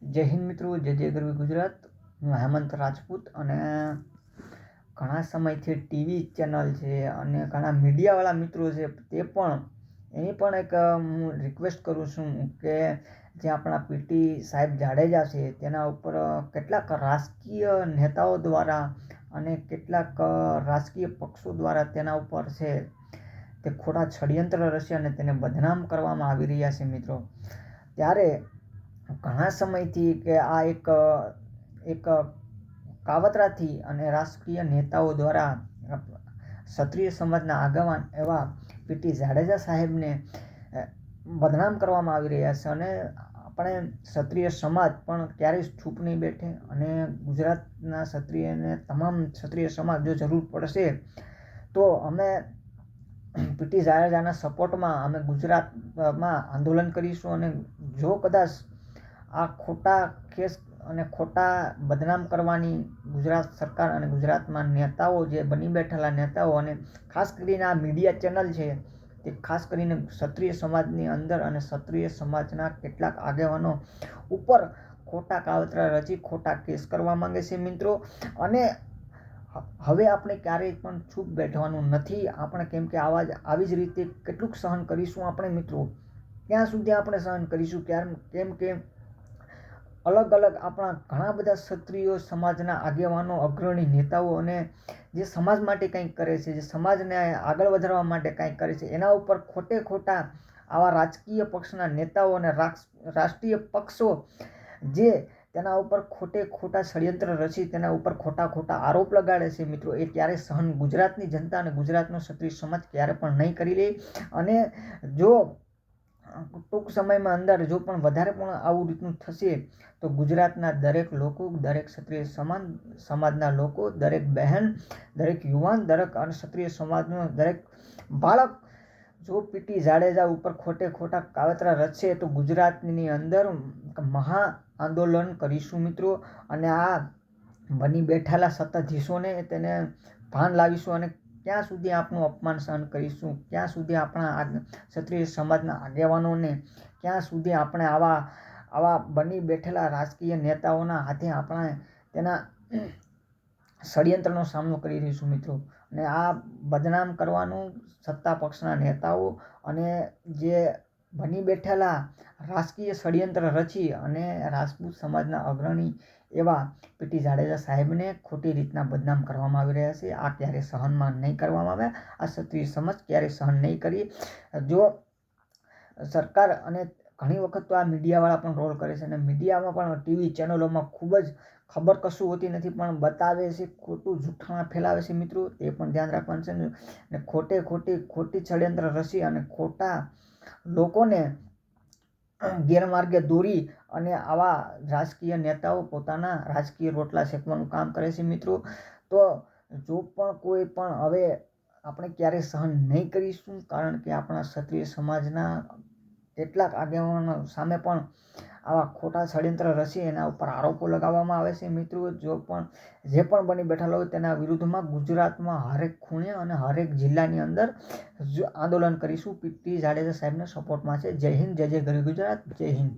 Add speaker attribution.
Speaker 1: જય હિન્દ મિત્રો, જય જય ગરવી ગુજરાત. હું હેમંત રાજપૂત અને ઘણા સમયથી ટીવી ચેનલ છે અને ઘણા મીડિયાવાળા મિત્રો છે તે પણ એની પણ એક હું રિક્વેસ્ટ કરું છું કે જે આપણા પીટી સાહેબ જાડેજા છે તેના ઉપર કેટલાક રાજકીય નેતાઓ દ્વારા અને કેટલાક રાજકીય પક્ષો દ્વારા તેના ઉપર છે તે ખોટા ષડયંત્ર રચી અને તેને બદનામ કરવામાં આવી રહ્યા છે મિત્રો. ત્યારે ઘણા સમયથી કે આ એક કાવતરાથી અને રાજકીય નેતાઓ દ્વારા ક્ષત્રિય સમાજના આગેવાન એવા પીટી જાડેજા સાહેબને બદનામ કરવામાં આવી રહ્યા છે અને આપણે ક્ષત્રિય સમાજ પણ ક્યારેય ચૂપ નહીં બેઠે અને ગુજરાતના ક્ષત્રિયને તમામ ક્ષત્રિય સમાજ જો જરૂર પડશે તો અમે પીટી જાડેજાના સપોર્ટમાં અમે ગુજરાતમાં આંદોલન કરીશું અને જો કદાચ આ ખોટા કેસ અને ખોટા બદનામ કરવાની ગુજરાત સરકાર અને ગુજરાતમાં નેતાઓ જે બની બેઠેલા નેતાઓ અને ખાસ કરીને આ મીડિયા ચેનલ છે તે ખાસ કરીને ક્ષત્રિય સમાજની અંદર અને ક્ષત્રિય સમાજના કેટલાક આગેવાનો ઉપર ખોટા કાવતરા રચી ખોટા કેસ કરવા માંગે છે મિત્રો. અને હવે આપણે ક્યારેય પણ ચૂપ બેઠવાનું નથી આપણે, કેમ કે આવી જ રીતે કેટલુંક સહન કરીશું આપણે મિત્રો. ક્યાં સુધી આપણે સહન કરીશું? કેમ કે અલગ અલગ આપણા ઘણા બધા ક્ષત્રિય સમાજના આગેવાનો, અગ્રણી નેતાઓ અને જે સમાજ માટે કંઈક કરે છે, જે સમાજને આગળ વધારવા માટે કંઈક કરે છે, એના ઉપર ખોટે ખોટા આવા રાજકીય પક્ષના નેતાઓ અને રાષ્ટ્રીય પક્ષો જે તેના ઉપર ખોટે ખોટા ષડયંત્ર રચી તેના ઉપર ખોટા આરોપ લગાડે છે મિત્રો, એ ક્યારે સહન ગુજરાતની જનતા અને ગુજરાતનો ક્ષત્રિય સમાજ ક્યારે પણ નહીં કરી લે. અને જો ટૂંક સમયમાં અંદર જો પણ વધારે પણ આવું રીતનું થશે તો ગુજરાતના દરેક લોકો, દરેક ક્ષત્રિય સમાજના લોકો, દરેક બહેન, દરેક યુવાન, દરેક ક્ષત્રિય સમાજનો દરેક બાળક જો પીટી જાડેજા ઉપર ખોટે ખોટા કાવતરા રચશે તો ગુજરાતની અંદર મહા આંદોલન કરીશું મિત્રો. અને આ બની બેઠેલા સત્તાધીશોને તેને ભાન લાવીશું અને ક્યાં સુધી આપણું અપમાન સહન કરીશું, ક્યાં સુધી આપણા ક્ષત્રિય સમાજના આગેવાનોને, ક્યાં સુધી આપણે આવા બની બેઠેલા રાજકીય નેતાઓના હાથે આપણે તેના ષડયંત્રનો સામનો કરી રહીશું મિત્રો. અને આ બદનામ કરવાનું સત્તા પક્ષના નેતાઓ અને જે બની બેઠેલા રાજકીય ષડયંત્ર રચી અને રાજપૂત સમાજના અગ્રણી એવા પીટી જાડેજા સાહેબને ખોટી રીતના બદનામ કરવામાં આવી રહ્યા છે. આ ક્યારે સહનમાં નહીં કરવામાં આવે. આ ક્ષત્રિય સમાજ ક્યારે સહન નહીં કરી. જો સરકાર અને ઘણી વખત તો આ મીડિયાવાળા પણ રોલ કરે છે અને મીડિયામાં પણ ટીવી ચેનલોમાં ખૂબ જ ખબર કશું હોતી નથી પણ બતાવે છે, ખોટું જૂઠાણા ફેલાવે છે મિત્રો, એ પણ ધ્યાન રાખવાનું છે. અને ખોટી ષડયંત્ર રચી અને ખોટા લોકોને ગેરમાર્ગે દોરી અને આવા રાજકીય નેતાઓ પોતાના રાજકીય રોટલા શેકવાનું કામ કરે છે મિત્રો. તો જો પણ કોઈ પણ હવે આપણે ક્યારેય સહન નહીં કરીશું, કારણ કે આપણા ક્ષત્રિય સમાજના કેટલાક આગેવાનો સામે પણ આવા ખોટા ષડયંત્ર રચી એના ઉપર આરોપો લગાવવામાં આવે છે મિત્રો. જે પણ બની બેઠેલા હોય તેના વિરુદ્ધમાં ગુજરાતમાં હરેક ખૂણે અને હરેક જિલ્લાની અંદર આંદોલન કરીશું. પીટી જાડેજા સાહેબના સપોર્ટમાં છે. જય હિન્દ, જય જય ગરવી ગુજરાત, જય હિન્દ.